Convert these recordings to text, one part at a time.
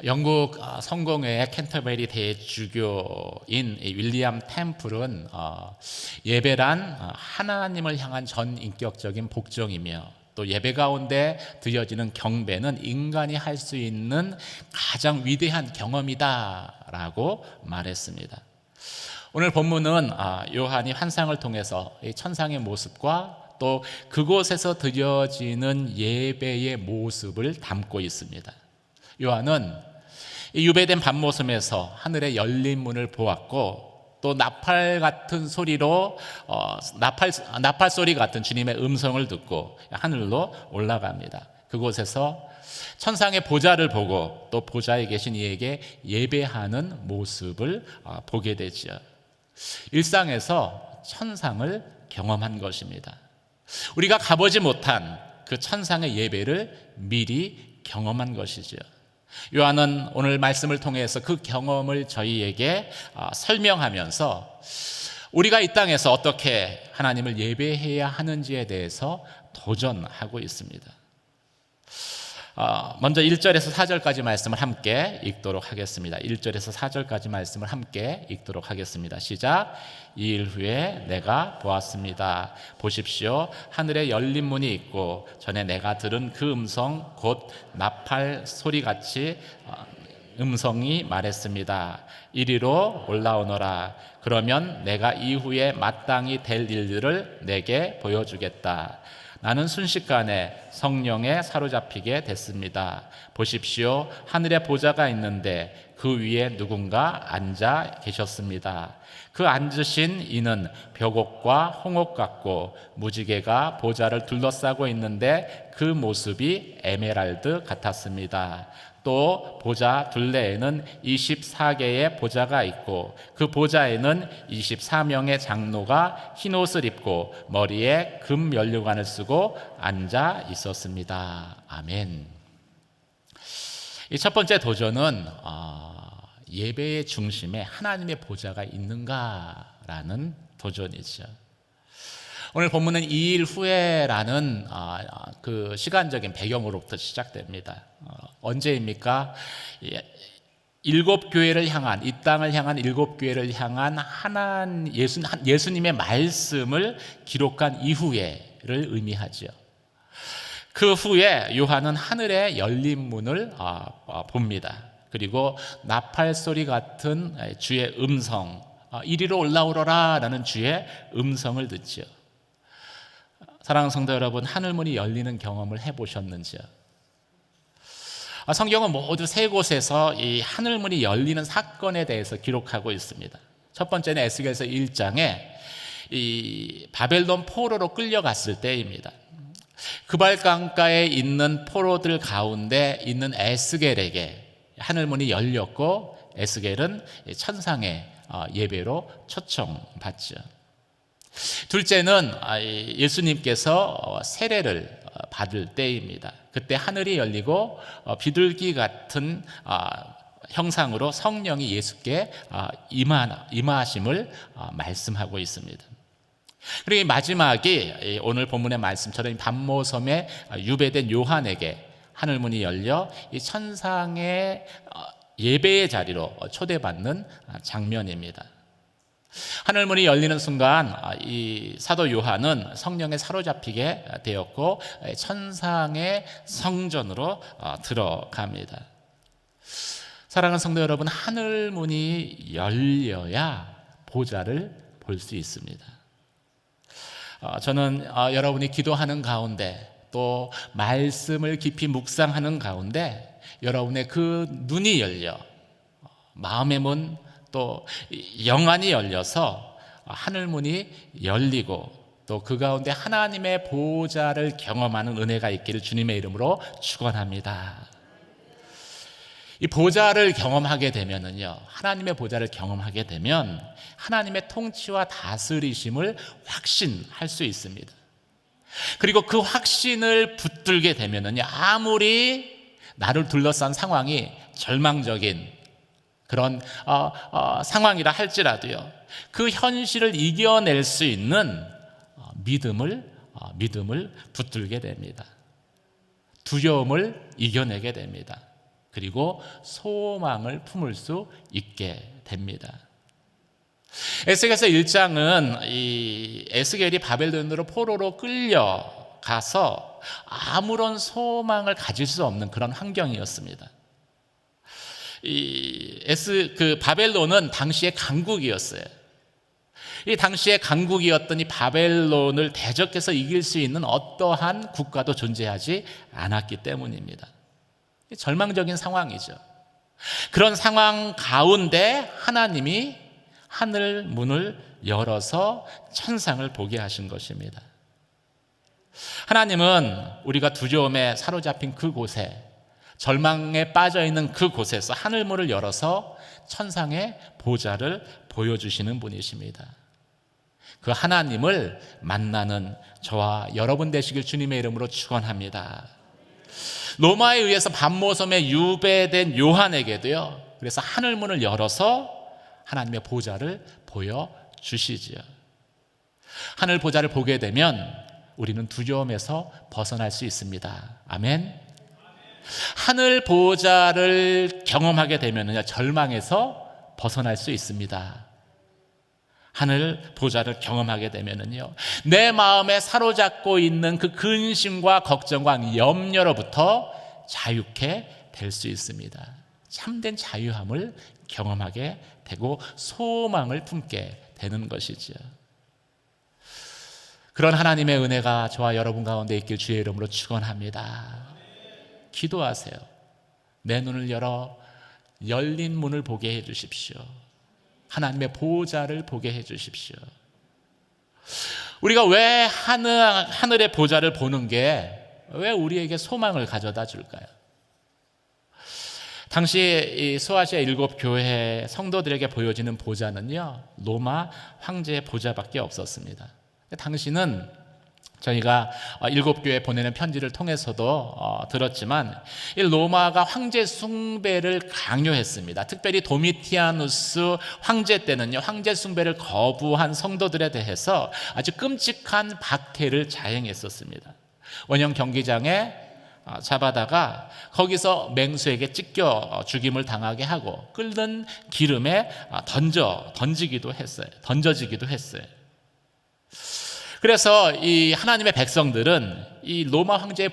영국 성공회의 캔터베리 대주교인 윌리엄 템플은 예배란 하나님을 향한 전인격적인 복종이며 또 예배 가운데 드려지는 경배는 인간이 할 수 있는 가장 위대한 경험이다라고 말했습니다. 오늘 본문은 요한이 환상을 통해서 천상의 모습과 또 그곳에서 드려지는 예배의 모습을 담고 있습니다. 요한은 유배된 밤모섬에서 하늘의 열린 문을 보았고 또 나팔 같은 소리로 나팔 소리 같은 주님의 음성을 듣고 하늘로 올라갑니다. 그곳에서 천상의 보좌를 보고 또 보좌에 계신 이에게 예배하는 모습을 보게 되죠. 일상에서 천상을 경험한 것입니다. 우리가 가보지 못한 그 천상의 예배를 미리 경험한 것이죠. 요한은 오늘 말씀을 통해서 그 경험을 저희에게 설명하면서 우리가 이 땅에서 어떻게 하나님을 예배해야 하는지에 대해서 도전하고 있습니다. 먼저 1절에서 4절까지 말씀을 함께 읽도록 하겠습니다. 1절에서 4절까지 말씀을 함께 읽도록 하겠습니다. 시작. 2일 후에 내가 보았습니다. 보십시오. 하늘에 열린 문이 있고 전에 내가 들은 그 음성 곧 나팔 소리같이 음성이 말했습니다. 이리로 올라오너라. 그러면 내가 이후에 마땅히 될 일들을 내게 보여주겠다. 나는 순식간에 성령에 사로잡히게 됐습니다. 보십시오. 하늘에 보좌가 있는데 그 위에 누군가 앉아 계셨습니다. 그 앉으신 이는 벽옥과 홍옥 같고 무지개가 보좌를 둘러싸고 있는데 그 모습이 에메랄드 같았습니다. 또 보좌 둘레에는 24개의 보좌가 있고 그 보좌에는 24명의 장로가 흰옷을 입고 머리에 금 면류관을 쓰고 앉아 있었습니다. 아멘. 이 첫 번째 도전은 예배의 중심에 하나님의 보좌가 있는가라는 도전이죠. 오늘 본문은 2일 후에라는 그 시간적인 배경으로부터 시작됩니다. 언제입니까? 7교회를 향한, 이 땅을 향한 7교회를 향한 예수님의 말씀을 기록한 이후에를 의미하죠. 그 후에 요한은 하늘의 열린 문을 봅니다. 그리고 나팔 소리 같은 주의 음성, 이리로 올라오너라 라는 주의 음성을 듣죠. 사랑하는 성도 여러분, 하늘문이 열리는 경험을 해보셨는지요? 성경은 모두 세 곳에서 이 하늘문이 열리는 사건에 대해서 기록하고 있습니다. 첫 번째는 에스겔서 1장에 이 바벨론 포로로 끌려갔을 때입니다. 그발강가에 있는 포로들 가운데 있는 에스겔에게 하늘문이 열렸고 에스겔은 천상의 예배로 초청받죠. 둘째는 예수님께서 세례를 받을 때입니다. 그때 하늘이 열리고 비둘기 같은 형상으로 성령이 예수께 임하심을 말씀하고 있습니다. 그리고 마지막이 오늘 본문의 말씀처럼 밤모섬에 유배된 요한에게 하늘문이 열려 이 천상의 예배의 자리로 초대받는 장면입니다. 하늘문이 열리는 순간 이 사도 요한은 성령에 사로잡히게 되었고 천상의 성전으로 들어갑니다. 사랑하는 성도 여러분, 하늘문이 열려야 보좌를 볼 수 있습니다. 저는 여러분이 기도하는 가운데 또 말씀을 깊이 묵상하는 가운데 여러분의 그 눈이 열려 마음의 문 또 영안이 열려서 하늘문이 열리고 또 그 가운데 하나님의 보좌를 경험하는 은혜가 있기를 주님의 이름으로 축원합니다. 이 보좌를 경험하게 되면은요, 하나님의 보좌를 경험하게 되면 하나님의 통치와 다스리심을 확신할 수 있습니다. 그리고 그 확신을 붙들게 되면은요, 아무리 나를 둘러싼 상황이 절망적인 그런 상황이라 할지라도요, 그 현실을 이겨낼 수 있는 믿음을 붙들게 됩니다. 두려움을 이겨내게 됩니다. 그리고 소망을 품을 수 있게 됩니다. 에스겔서 1장은 이 에스겔이 바벨론으로 포로로 끌려가서 아무런 소망을 가질 수 없는 그런 환경이었습니다. 바벨론은 당시의 강국이었어요. 이 당시의 강국이었던 이 바벨론을 대적해서 이길 수 있는 어떠한 국가도 존재하지 않았기 때문입니다. 절망적인 상황이죠. 그런 상황 가운데 하나님이 하늘 문을 열어서 천상을 보게 하신 것입니다. 하나님은 우리가 두려움에 사로잡힌 그곳에, 절망에 빠져 있는 그곳에서 하늘 문을 열어서 천상의 보좌를 보여주시는 분이십니다. 그 하나님을 만나는 저와 여러분 되시길 주님의 이름으로 축원합니다. 로마에 의해서 반모섬에 유배된 요한에게도요, 그래서 하늘 문을 열어서 하나님의 보좌를 보여주시지요. 하늘 보좌를 보게 되면 우리는 두려움에서 벗어날 수 있습니다. 아멘. 하늘 보좌를 경험하게 되면 절망에서 벗어날 수 있습니다. 하늘 보좌를 경험하게 되면요, 내 마음에 사로잡고 있는 그 근심과 걱정과 염려로부터 자유케 될 수 있습니다. 참된 자유함을 경험하게 되고 소망을 품게 되는 것이죠. 그런 하나님의 은혜가 저와 여러분 가운데 있길 주의 이름으로 축원합니다. 기도하세요. 내 눈을 열어 열린 문을 보게 해 주십시오. 하나님의 보좌를 보게 해 주십시오. 우리가 왜 하늘의 보좌를 보는 게 왜 우리에게 소망을 가져다 줄까요? 당시 이 소아시아 7교회 성도들에게 보여지는 보좌는요, 로마 황제의 보좌밖에 없었습니다. 당시는 저희가 7교회 보내는 편지를 통해서도 들었지만 이 로마가 황제 숭배를 강요했습니다. 특별히 도미티아누스 황제 때는요, 황제 숭배를 거부한 성도들에 대해서 아주 끔찍한 박해를 자행했었습니다. 원형 경기장에 잡아다가 거기서 맹수에게 찢겨 죽임을 당하게 하고 끓는 기름에 던져지기도 했어요. 그래서 이 하나님의 백성들은 이 로마 황제의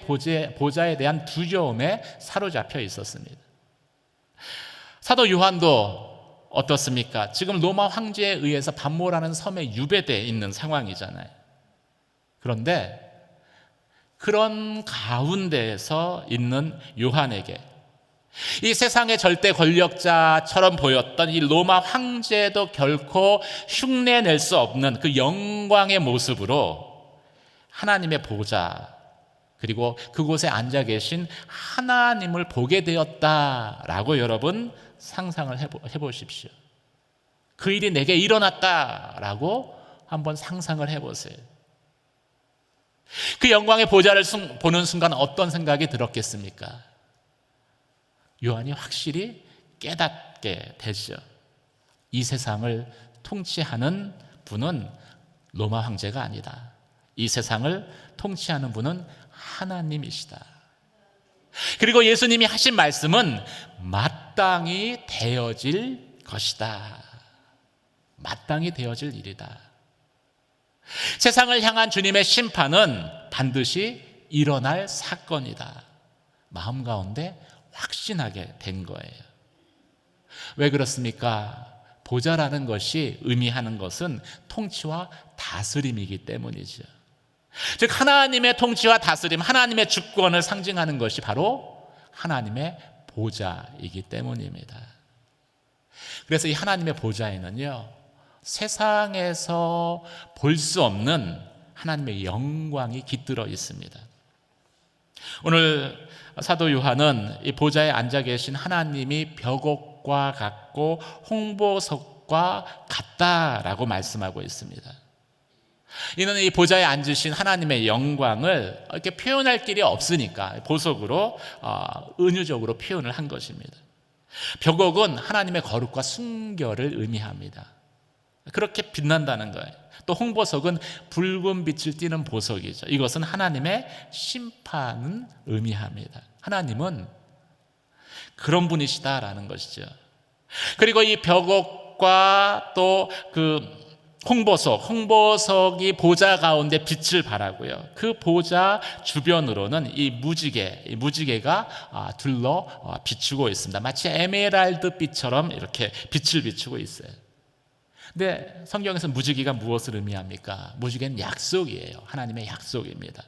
보좌에 대한 두려움에 사로잡혀 있었습니다. 사도 요한도 어떻습니까? 지금 로마 황제에 의해서 반모라는 섬에 유배되어 있는 상황이잖아요. 그런데 그런 가운데에서 있는 요한에게 이 세상의 절대 권력자처럼 보였던 이 로마 황제도 결코 흉내낼 수 없는 그 영광의 모습으로 하나님의 보좌, 그리고 그곳에 앉아 계신 하나님을 보게 되었다라고 여러분 상상을 해보십시오. 그 일이 내게 일어났다라고 한번 상상을 해보세요. 그 영광의 보좌를 보는 순간 어떤 생각이 들었겠습니까? 요한이 확실히 깨닫게 되죠. 이 세상을 통치하는 분은 로마 황제가 아니다. 이 세상을 통치하는 분은 하나님이시다. 그리고 예수님이 하신 말씀은 마땅히 되어질 것이다. 마땅히 되어질 일이다. 세상을 향한 주님의 심판은 반드시 일어날 사건이다. 마음 가운데 확신하게 된 거예요. 왜 그렇습니까? 보좌라는 것이 의미하는 것은 통치와 다스림이기 때문이죠. 즉 하나님의 통치와 다스림, 하나님의 주권을 상징하는 것이 바로 하나님의 보좌이기 때문입니다. 그래서 이 하나님의 보좌에는요, 세상에서 볼 수 없는 하나님의 영광이 깃들어 있습니다. 오늘 사도 요한은 이 보좌에 앉아 계신 하나님이 벽옥과 같고 홍보석과 같다라고 말씀하고 있습니다. 이는 이 보좌에 앉으신 하나님의 영광을 이렇게 표현할 길이 없으니까 보석으로 은유적으로 표현을 한 것입니다. 벽옥은 하나님의 거룩과 순결을 의미합니다. 그렇게 빛난다는 거예요. 또 홍보석은 붉은 빛을 띠는 보석이죠. 이것은 하나님의 심판을 의미합니다. 하나님은 그런 분이시다라는 것이죠. 그리고 이 벽옥과 또 그 홍보석이 보좌 가운데 빛을 발하고요. 그 보좌 주변으로는 이 무지개가 둘러 비추고 있습니다. 마치 에메랄드 빛처럼 이렇게 빛을 비추고 있어요. 근데 성경에서 무지개가 무엇을 의미합니까? 무지개는 약속이에요. 하나님의 약속입니다.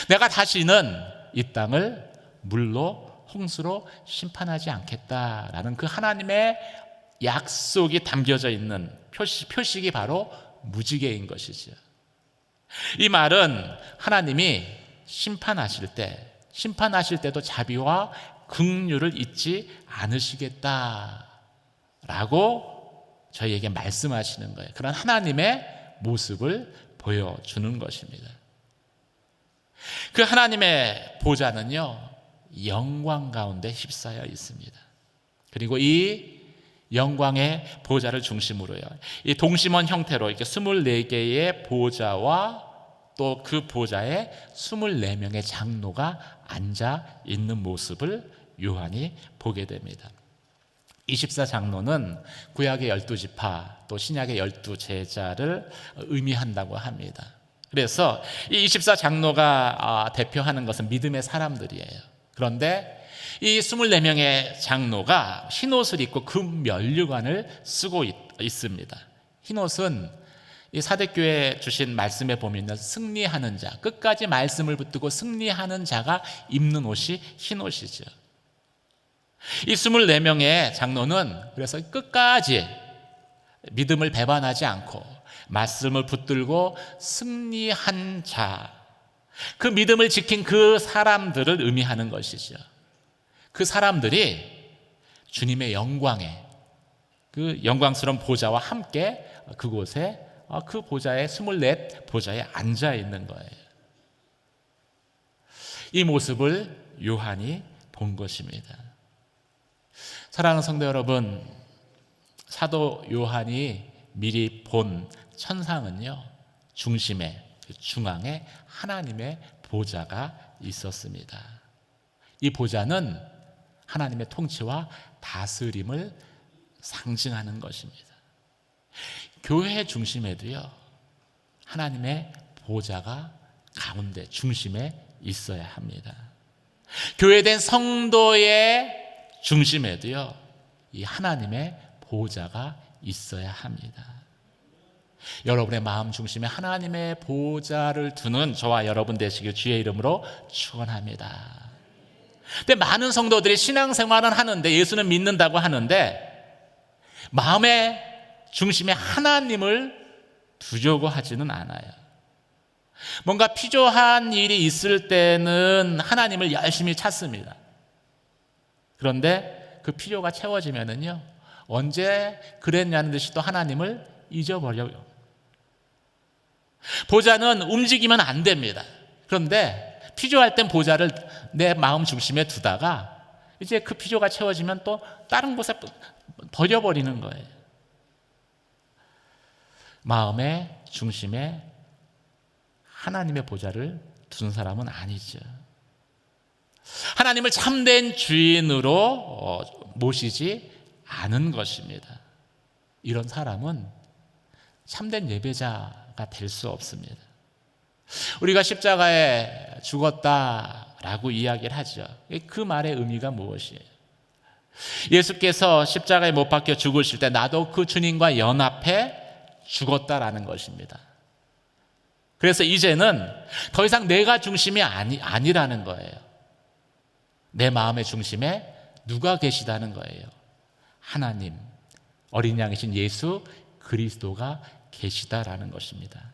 내가 다시는 이 땅을 물로 홍수로 심판하지 않겠다라는 그 하나님의 약속이 담겨져 있는 표식이 바로 무지개인 것이죠. 이 말은 하나님이 심판하실 때도 자비와 긍휼을 잊지 않으시겠다라고 저희에게 말씀하시는 거예요. 그런 하나님의 모습을 보여주는 것입니다. 그 하나님의 보좌는요, 영광 가운데 휩싸여 있습니다. 그리고 이 영광의 보좌를 중심으로요, 이 동심원 형태로 이렇게 24개의 보좌와 또 그 보좌에 24명의 장로가 앉아 있는 모습을 요한이 보게 됩니다. 24장로는 구약의 12지파 또 신약의 12제자를 의미한다고 합니다. 그래서 이 24장로가 대표하는 것은 믿음의 사람들이에요. 그런데 이 24명의 장로가 흰옷을 입고 금면류관을 쓰고 있습니다. 흰옷은 이 사대교회 주신 말씀에 보면 승리하는 자, 끝까지 말씀을 붙들고 승리하는 자가 입는 옷이 흰옷이죠. 이 24명의 장로는 그래서 끝까지 믿음을 배반하지 않고 말씀을 붙들고 승리한 자, 그 믿음을 지킨 그 사람들을 의미하는 것이죠. 그 사람들이 주님의 영광에, 그 영광스러운 보좌와 함께 그곳에 그 보좌에 24보좌에 앉아 있는 거예요. 이 모습을 요한이 본 것입니다. 사랑하는 성도 여러분, 사도 요한이 미리 본 천상은요, 중앙에 하나님의 보좌가 있었습니다. 이 보좌는 하나님의 통치와 다스림을 상징하는 것입니다. 교회 중심에도요, 하나님의 보좌가 가운데 중심에 있어야 합니다. 교회된 성도의 중심에도요, 이 하나님의 보좌가 있어야 합니다. 여러분의 마음 중심에 하나님의 보좌를 두는 저와 여러분 되시길 주의 이름으로 축원합니다. 근데 많은 성도들이 신앙생활은 하는데, 예수는 믿는다고 하는데 마음의 중심에 하나님을 두려고 하지는 않아요. 뭔가 필요한 일이 있을 때는 하나님을 열심히 찾습니다. 그런데 그 필요가 채워지면은요, 언제 그랬냐는 듯이 또 하나님을 잊어버려요. 보좌는 움직이면 안 됩니다. 그런데 필요할 땐 보좌를 내 마음 중심에 두다가 이제 그 필요가 채워지면 또 다른 곳에 버려버리는 거예요. 마음의 중심에 하나님의 보좌를 둔 사람은 아니죠. 하나님을 참된 주인으로 모시지 않은 것입니다. 이런 사람은 참된 예배자가 될 수 없습니다. 우리가 십자가에 죽었다라고 이야기를 하죠. 그 말의 의미가 무엇이에요? 예수께서 십자가에 못 박혀 죽으실 때 나도 그 주님과 연합해 죽었다라는 것입니다. 그래서 이제는 더 이상 내가 중심이 아니라는 거예요. 내 마음의 중심에 누가 계시다는 거예요? 하나님, 어린 양이신 예수 그리스도가 계시다라는 것입니다.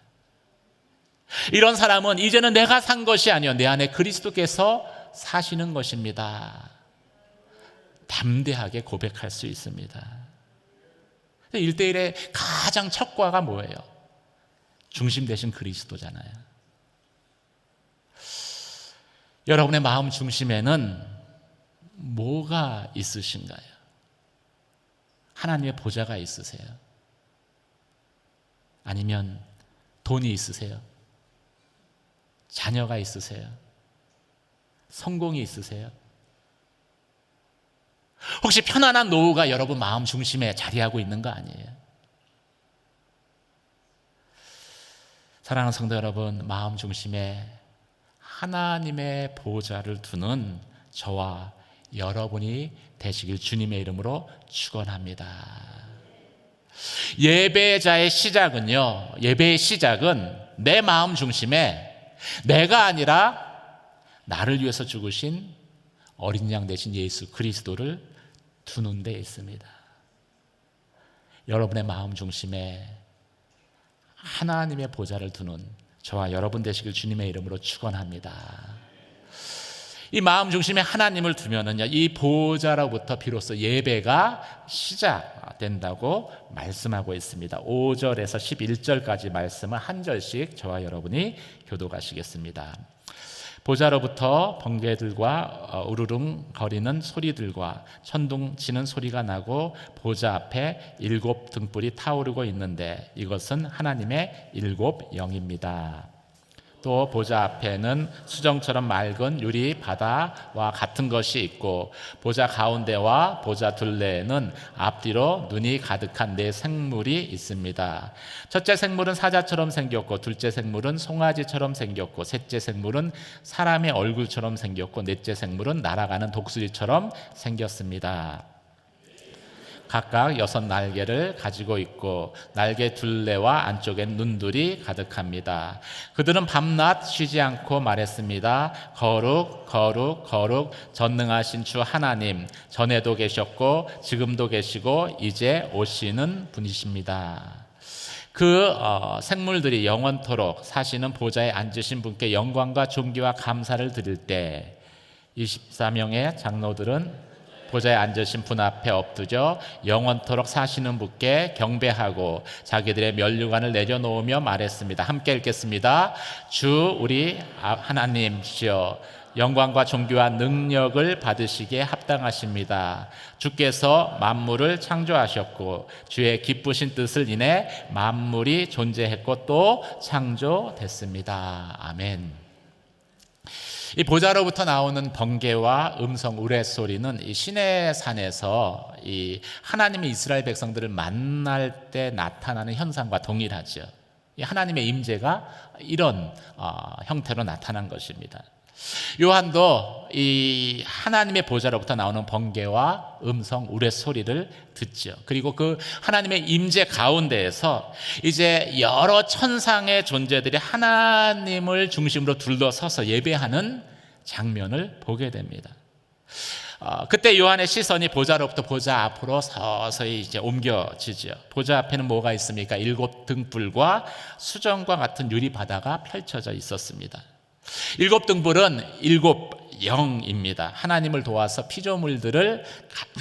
이런 사람은 이제는 내가 산 것이 아니요 내 안에 그리스도께서 사시는 것입니다. 담대하게 고백할 수 있습니다. 1대1의 가장 첫 과가 뭐예요? 중심 되신 그리스도잖아요. 여러분의 마음 중심에는 뭐가 있으신가요? 하나님의 보좌가 있으세요? 아니면 돈이 있으세요? 자녀가 있으세요? 성공이 있으세요? 혹시 편안한 노후가 여러분 마음 중심에 자리하고 있는 거 아니에요? 사랑하는 성도 여러분, 마음 중심에 하나님의 보좌를 두는 저와 여러분이 되시길 주님의 이름으로 축원합니다. 예배의 시작은 내 마음 중심에 내가 아니라 나를 위해서 죽으신 어린 양 되신 예수 그리스도를 두는 데 있습니다. 여러분의 마음 중심에 하나님의 보좌를 두는 저와 여러분 되시길 주님의 이름으로 축원합니다. 이 마음 중심에 하나님을 두면은요, 이 보좌로부터 비로소 예배가 시작된다고 말씀하고 있습니다. 5절에서 11절까지 말씀을 한 절씩 저와 여러분이 교독하시겠습니다. 보좌로부터 번개들과 우르릉 거리는 소리들과 천둥 치는 소리가 나고 보좌 앞에 7 등불이 타오르고 있는데 이것은 하나님의 7 영입니다. 또 보좌 앞에는 수정처럼 맑은 유리 바다와 같은 것이 있고 보좌 가운데와 보좌 둘레에는 앞뒤로 눈이 가득한 4 생물이 있습니다. 첫째 생물은 사자처럼 생겼고 둘째 생물은 송아지처럼 생겼고 셋째 생물은 사람의 얼굴처럼 생겼고 넷째 생물은 날아가는 독수리처럼 생겼습니다. 각각 6 날개를 가지고 있고 날개 둘레와 안쪽엔 눈들이 가득합니다. 그들은 밤낮 쉬지 않고 말했습니다. 거룩 거룩 거룩 전능하신 주 하나님, 전에도 계셨고 지금도 계시고 이제 오시는 분이십니다. 그 생물들이 영원토록 사시는 보좌에 앉으신 분께 영광과 존귀와 감사를 드릴 때 24명의 장로들은 보좌에 앉으신 분 앞에 엎드려 영원토록 사시는 분께 경배하고 자기들의 면류관을 내려놓으며 말했습니다. 함께 읽겠습니다. 주 우리 하나님이시여, 영광과 존귀와 능력을 받으시기에 합당하십니다. 주께서 만물을 창조하셨고 주의 기쁘신 뜻을 인해 만물이 존재했고 또 창조됐습니다. 아멘. 이 보좌로부터 나오는 번개와 음성 우레소리는 이 시내산에서 이 하나님의 이스라엘 백성들을 만날 때 나타나는 현상과 동일하죠. 이 하나님의 임재가 이런 형태로 나타난 것입니다. 요한도 이 하나님의 보좌로부터 나오는 번개와 음성 우레소리를 듣죠. 그리고 그 하나님의 임재 가운데에서 이제 여러 천상의 존재들이 하나님을 중심으로 둘러서서 예배하는 장면을 보게 됩니다. 그때 요한의 시선이 보좌로부터 보좌 앞으로 서서히 이제 옮겨지죠. 보좌 앞에는 뭐가 있습니까? 7 등불과 수정과 같은 유리 바다가 펼쳐져 있었습니다. 7 등불은 7 영입니다. 하나님을 도와서 피조물들을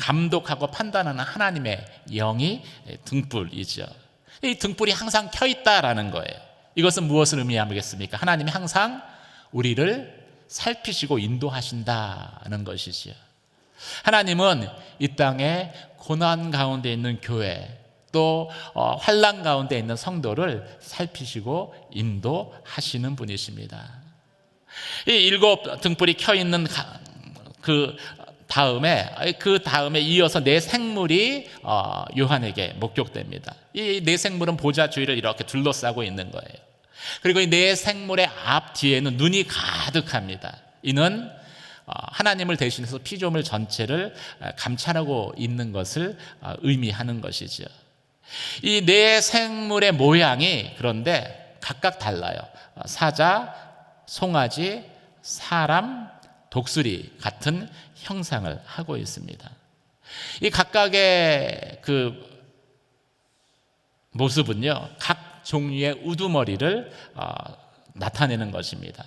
감독하고 판단하는 하나님의 영이 등불이죠. 이 등불이 항상 켜 있다라는 거예요. 이것은 무엇을 의미하겠습니까? 하나님이 항상 우리를 살피시고 인도하신다는 것이지요. 하나님은 이 땅에 고난 가운데 있는 교회, 또 환난 가운데 있는 성도를 살피시고 인도하시는 분이십니다. 이 7 등불이 켜 있는 그 다음에 이어서 4 생물이 요한에게 목격됩니다. 이 4 생물은 보좌 주위를 이렇게 둘러싸고 있는 거예요. 그리고 이 4 생물의 앞 뒤에는 눈이 가득합니다. 이는 하나님을 대신해서 피조물 전체를 감찰하고 있는 것을 의미하는 것이죠. 이 4 생물의 모양이 그런데 각각 달라요. 사자, 송아지, 사람, 독수리 같은 형상을 하고 있습니다. 이 각각의 그 모습은요, 각 종류의 우두머리를 나타내는 것입니다.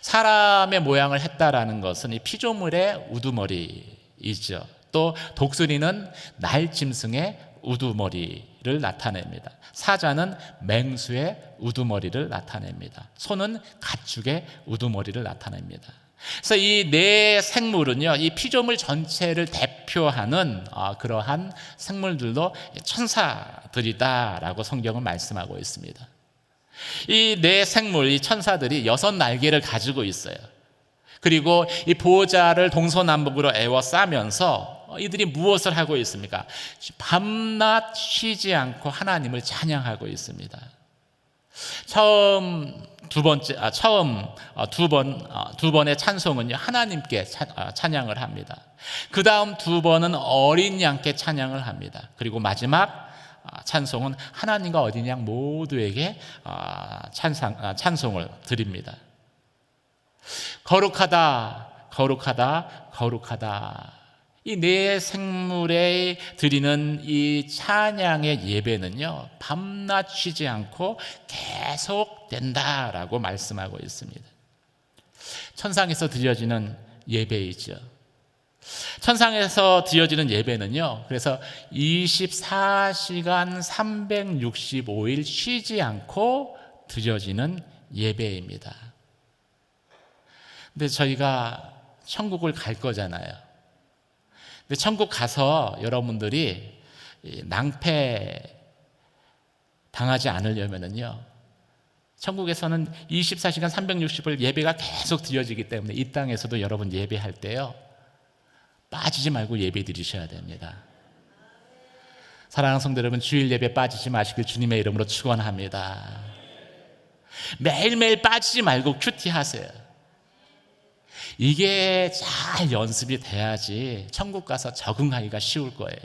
사람의 모양을 했다라는 것은 이 피조물의 우두머리이죠. 또 독수리는 날짐승의 우두머리를 나타냅니다. 사자는 맹수의 우두머리를 나타냅니다. 소는 가축의 우두머리를 나타냅니다. 그래서 이 4 생물은요, 이 피조물 전체를 대표하는 그러한 생물들도 천사들이다라고 성경은 말씀하고 있습니다. 이 4 생물, 이 천사들이 6 날개를 가지고 있어요. 그리고 이 보좌를 동서남북으로 에워싸면서 이들이 무엇을 하고 있습니까? 밤낮 쉬지 않고 하나님을 찬양하고 있습니다. 두 번의 찬송은요, 하나님께 찬양을 합니다. 그 다음 두 번은 어린 양께 찬양을 합니다. 그리고 마지막 찬송은 하나님과 어린 양 모두에게 찬송을 드립니다. 거룩하다, 거룩하다, 거룩하다. 이 네 생물에 드리는 이 찬양의 예배는요, 밤낮 쉬지 않고 계속된다라고 말씀하고 있습니다. 천상에서 드려지는 예배이죠. 천상에서 드려지는 예배는요, 그래서 24시간 365일 쉬지 않고 드려지는 예배입니다. 근데 저희가 천국을 갈 거잖아요. 근데 천국 가서 여러분들이 낭패 당하지 않으려면요, 천국에서는 24시간 360일 예배가 계속 드려지기 때문에 이 땅에서도 여러분 예배할 때요, 빠지지 말고 예배 드리셔야 됩니다. 사랑하는 성도 여러분, 주일 예배 빠지지 마시길 주님의 이름으로 축원합니다. 매일매일 빠지지 말고 큐티하세요. 이게 잘 연습이 돼야지 천국 가서 적응하기가 쉬울 거예요.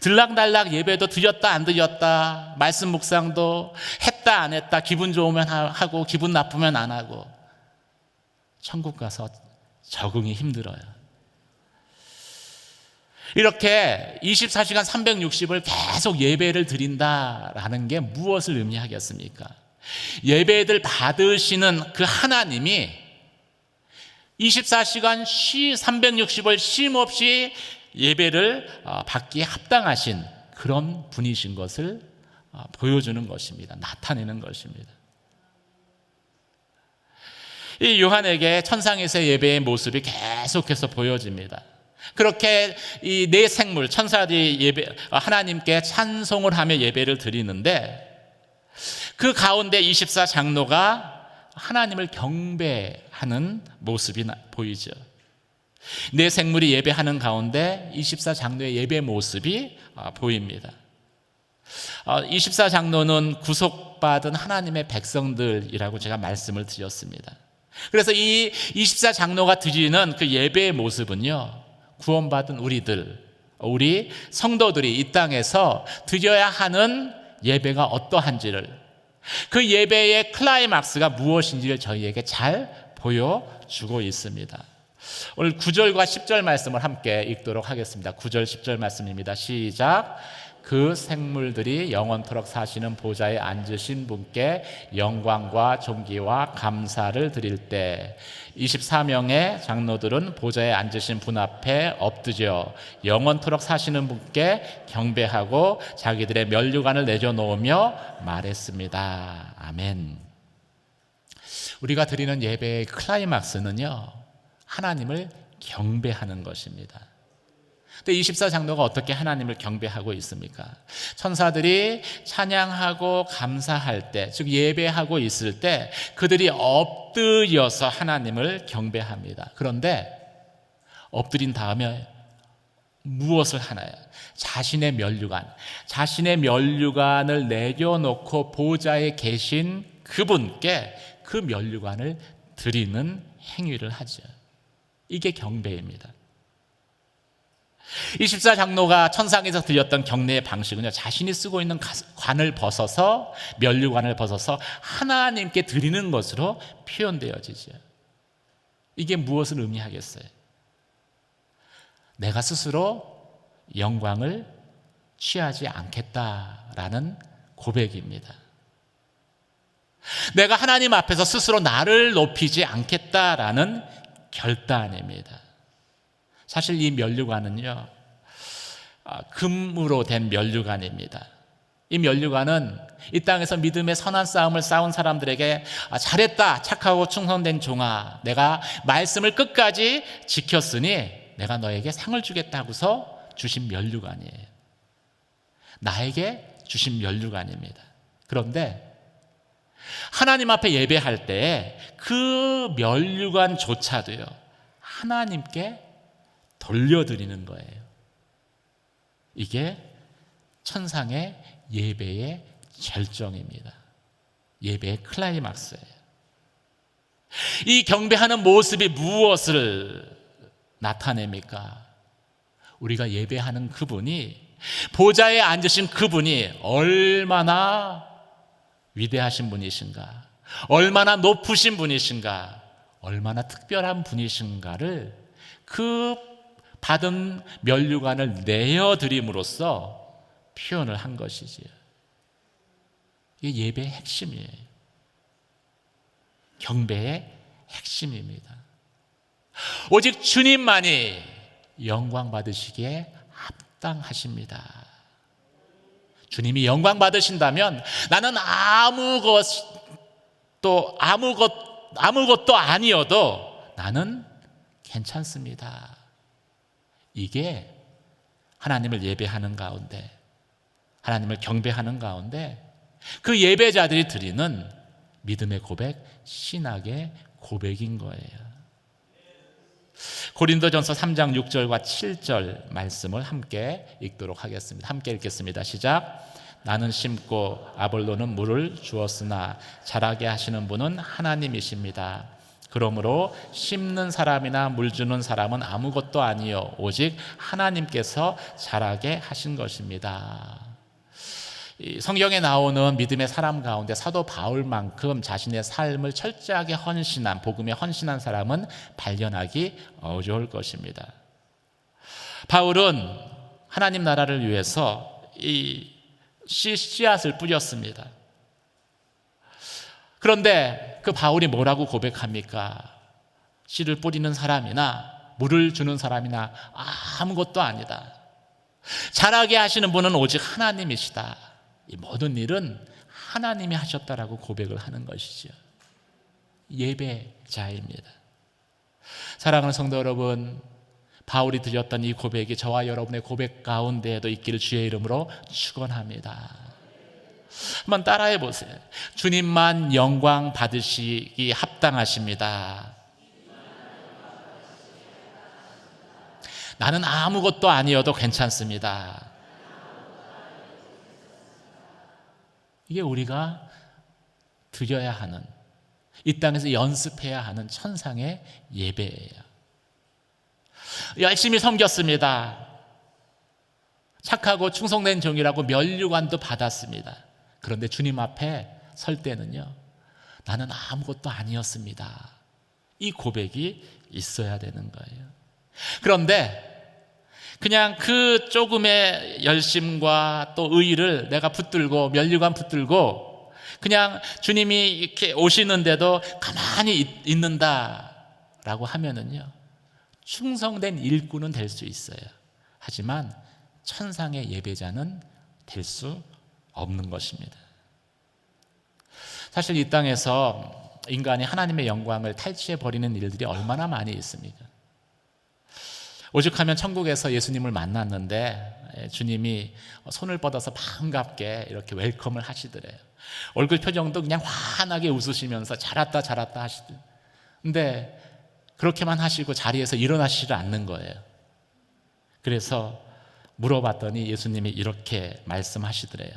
들락날락 예배도 드렸다 안 드렸다, 말씀 묵상도 했다 안 했다, 기분 좋으면 하고 기분 나쁘면 안 하고, 천국 가서 적응이 힘들어요. 이렇게 24시간 360을 계속 예배를 드린다라는 게 무엇을 의미하겠습니까? 예배를 받으시는 그 하나님이 24시간 360을 쉼없이 예배를 받기에 합당하신 그런 분이신 것을 보여주는 것입니다. 나타내는 것입니다. 이 요한에게 천상에서의 예배의 모습이 계속해서 보여집니다. 그렇게 이 네 생물 천사들이 하나님께 찬송을 하며 예배를 드리는데, 그 가운데 24장로가 하나님을 경배하는 모습이 보이죠. 네 생물이 예배하는 가운데 24장로의 예배 모습이 보입니다. 24장로는 구속받은 하나님의 백성들이라고 제가 말씀을 드렸습니다. 그래서 이 24장로가 드리는 그 예배의 모습은요, 구원받은 우리 성도들이 이 땅에서 드려야 하는 예배가 어떠한지를, 그 예배의 클라이막스가 무엇인지를 저희에게 잘 보여주고 있습니다. 오늘 9절과 10절 말씀을 함께 읽도록 하겠습니다. 9절 10절 말씀입니다. 시작. 그 생물들이 영원토록 사시는 보좌에 앉으신 분께 영광과 존귀와 감사를 드릴 때 24명의 장로들은 보좌에 앉으신 분 앞에 엎드려 영원토록 사시는 분께 경배하고 자기들의 면류관을 내려놓으며 말했습니다. 아멘. 우리가 드리는 예배의 클라이막스는요, 하나님을 경배하는 것입니다. 근데 24장로가 어떻게 하나님을 경배하고 있습니까? 천사들이 찬양하고 감사할 때, 즉 예배하고 있을 때 그들이 엎드려서 하나님을 경배합니다. 그런데 엎드린 다음에 무엇을 하나요? 자신의 면류관을 내려놓고 보좌에 계신 그분께 그 면류관을 드리는 행위를 하죠. 이게 경배입니다. 24장로가 천상에서 드렸던 경례의 방식은요, 자신이 쓰고 있는 면류관을 벗어서 하나님께 드리는 것으로 표현되어지죠. 이게 무엇을 의미하겠어요? 내가 스스로 영광을 취하지 않겠다라는 고백입니다. 내가 하나님 앞에서 스스로 나를 높이지 않겠다라는 결단입니다. 사실 이 면류관은요, 금으로 된 면류관입니다. 이 면류관은 이 땅에서 믿음의 선한 싸움을 싸운 사람들에게 잘했다, 착하고 충성된 종아, 내가 말씀을 끝까지 지켰으니 내가 너에게 상을 주겠다 하고서 주신 면류관이에요. 나에게 주신 면류관입니다. 그런데 하나님 앞에 예배할 때 그 면류관조차도요, 하나님께 돌려드리는 거예요. 이게 천상의 예배의 절정입니다. 예배의 클라이막스예요. 이 경배하는 모습이 무엇을 나타냅니까? 우리가 예배하는 그분이, 보좌에 앉으신 그분이 얼마나 위대하신 분이신가, 얼마나 높으신 분이신가, 얼마나 특별한 분이신가를 그 받은 면류관을 내어드림으로써 표현을 한 것이지요. 이게 예배의 핵심이에요. 경배의 핵심입니다. 오직 주님만이 영광 받으시기에 합당하십니다. 주님이 영광 받으신다면 나는 아무것도 아니어도 나는 괜찮습니다. 이게 하나님을 예배하는 가운데, 하나님을 경배하는 가운데 그 예배자들이 드리는 믿음의 고백, 신학의 고백인 거예요. 고린도전서 3장 6절과 7절 말씀을 함께 읽도록 하겠습니다. 함께 읽겠습니다. 시작. 나는 심고 아볼로는 물을 주었으나 자라게 하시는 분은 하나님이십니다. 그러므로 심는 사람이나 물 주는 사람은 아무것도 아니요 오직 하나님께서 자라게 하신 것입니다. 성경에 나오는 믿음의 사람 가운데 사도 바울만큼 자신의 삶을 철저하게 헌신한, 복음에 헌신한 사람은 발견하기 어려울 것입니다. 바울은 하나님 나라를 위해서 이 씨앗을 뿌렸습니다. 그런데 그 바울이 뭐라고 고백합니까? 씨를 뿌리는 사람이나 물을 주는 사람이나 아무것도 아니다. 자라게 하시는 분은 오직 하나님이시다. 이 모든 일은 하나님이 하셨다라고 고백을 하는 것이죠. 예배자입니다. 사랑하는 성도 여러분, 바울이 드렸던 이 고백이 저와 여러분의 고백 가운데에도 있기를 주의 이름으로 축원합니다. 한번 따라해 보세요. 주님만 영광 받으시기 합당하십니다. 나는 아무것도 아니어도 괜찮습니다. 이게 우리가 드려야 하는, 이 땅에서 연습해야 하는 천상의 예배예요. 열심히 섬겼습니다. 착하고 충성된 종이라고 면류관도 받았습니다. 그런데 주님 앞에 설 때는요, 나는 아무것도 아니었습니다. 이 고백이 있어야 되는 거예요. 그런데 그냥 그 조금의 열심과 또 의의를 내가 붙들고, 면류관 붙들고 그냥 주님이 이렇게 오시는데도 가만히 있는다라고 하면은요, 충성된 일꾼은 될 수 있어요. 하지만 천상의 예배자는 될 수 없는 것입니다. 사실 이 땅에서 인간이 하나님의 영광을 탈취해버리는 일들이 얼마나 많이 있습니까? 오죽하면 천국에서 예수님을 만났는데 주님이 손을 뻗어서 반갑게 이렇게 웰컴을 하시더래요. 얼굴 표정도 그냥 환하게 웃으시면서 잘했다 잘했다 하시더래요. 근데 그렇게만 하시고 자리에서 일어나시지를 않는 거예요. 그래서 물어봤더니 예수님이 이렇게 말씀하시더래요.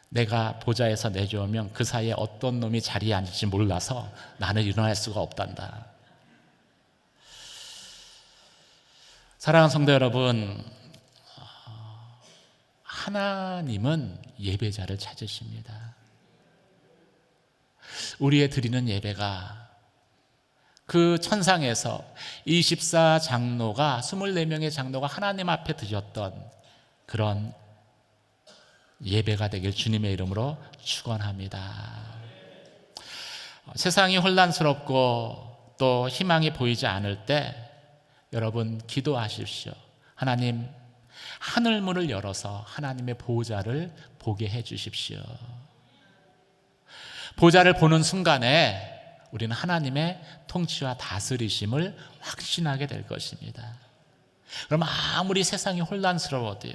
내가 보좌에서 내려오면 그 사이에 어떤 놈이 자리에 앉을지 몰라서 나는 일어날 수가 없단다. 사랑하는 성도 여러분, 하나님은 예배자를 찾으십니다. 우리의 드리는 예배가 그 천상에서 24장로가 24명의 장로가 하나님 앞에 드렸던 그런 예배가 되길 주님의 이름으로 축원합니다. 세상이 혼란스럽고 또 희망이 보이지 않을 때 여러분 기도하십시오. 하나님, 하늘문을 열어서 하나님의 보좌를 보게 해 주십시오. 보좌를 보는 순간에 우리는 하나님의 통치와 다스리심을 확신하게 될 것입니다. 그럼 아무리 세상이 혼란스러워도요,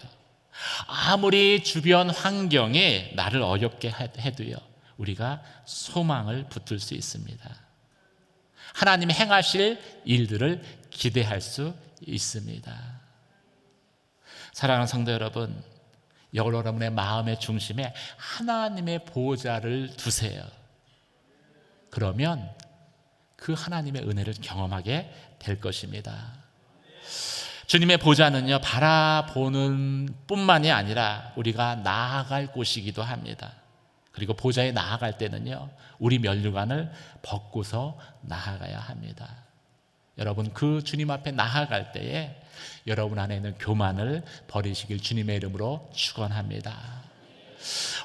아무리 주변 환경이 나를 어렵게 해도요, 우리가 소망을 붙들 수 있습니다. 하나님이 행하실 일들을 기대할 수 있습니다. 사랑하는 성도 여러분, 여러분의 마음의 중심에 하나님의 보좌를 두세요. 그러면 그 하나님의 은혜를 경험하게 될 것입니다. 주님의 보좌는요, 바라보는 뿐만이 아니라 우리가 나아갈 곳이기도 합니다. 그리고 보좌에 나아갈 때는요, 우리 면류관을 벗고서 나아가야 합니다. 여러분, 그 주님 앞에 나아갈 때에 여러분 안에 있는 교만을 버리시길 주님의 이름으로 축원합니다.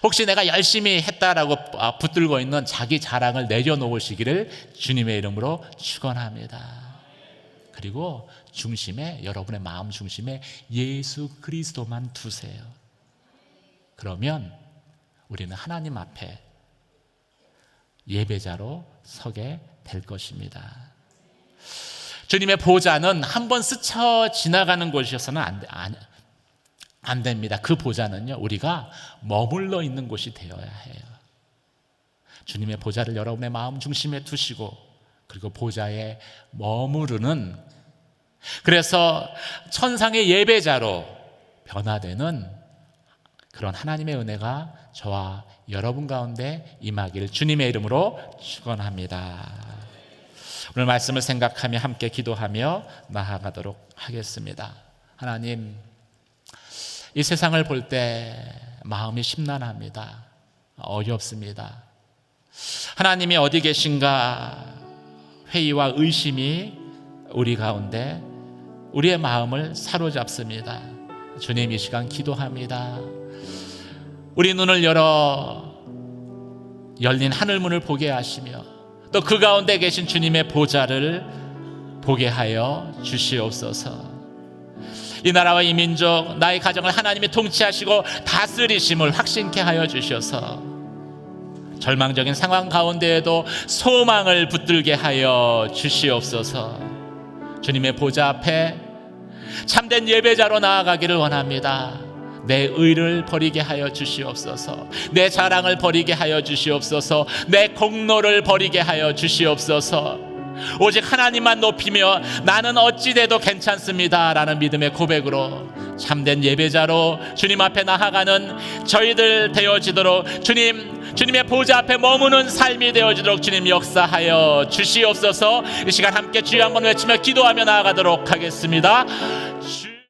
혹시 내가 열심히 했다라고 붙들고 있는 자기 자랑을 내려놓으시기를 주님의 이름으로 축원합니다. 그리고 중심에, 여러분의 마음 중심에 예수 그리스도만 두세요. 그러면 우리는 하나님 앞에 예배자로 서게 될 것입니다. 주님의 보좌는 한번 스쳐 지나가는 곳이어서는 안 됩니다. 그 보좌는요, 우리가 머물러 있는 곳이 되어야 해요. 주님의 보좌를 여러분의 마음 중심에 두시고, 그리고 보좌에 머무르는, 그래서 천상의 예배자로 변화되는 그런 하나님의 은혜가 저와 여러분 가운데 임하기를 주님의 이름으로 축원합니다. 오늘 말씀을 생각하며 함께 기도하며 나아가도록 하겠습니다. 하나님, 이 세상을 볼 때 마음이 심란합니다. 어렵습니다. 하나님이 어디 계신가 회의와 의심이 우리 가운데 우리의 마음을 사로잡습니다. 주님, 이 시간 기도합니다. 우리 눈을 열어 열린 하늘문을 보게 하시며 또 그 가운데 계신 주님의 보좌를 보게 하여 주시옵소서. 이 나라와 이 민족, 나의 가정을 하나님이 통치하시고 다스리심을 확신케 하여 주셔서 절망적인 상황 가운데에도 소망을 붙들게 하여 주시옵소서. 주님의 보좌 앞에 참된 예배자로 나아가기를 원합니다. 내 의를 버리게 하여 주시옵소서. 내 자랑을 버리게 하여 주시옵소서. 내 공로를 버리게 하여 주시옵소서. 오직 하나님만 높이며 나는 어찌 돼도 괜찮습니다 라는 믿음의 고백으로 참된 예배자로 주님 앞에 나아가는 저희들 되어지도록, 주님의 보좌 앞에 머무는 삶이 되어지도록 주님 역사하여 주시옵소서. 이 시간 함께 주여 한번 외치며 기도하며 나아가도록 하겠습니다.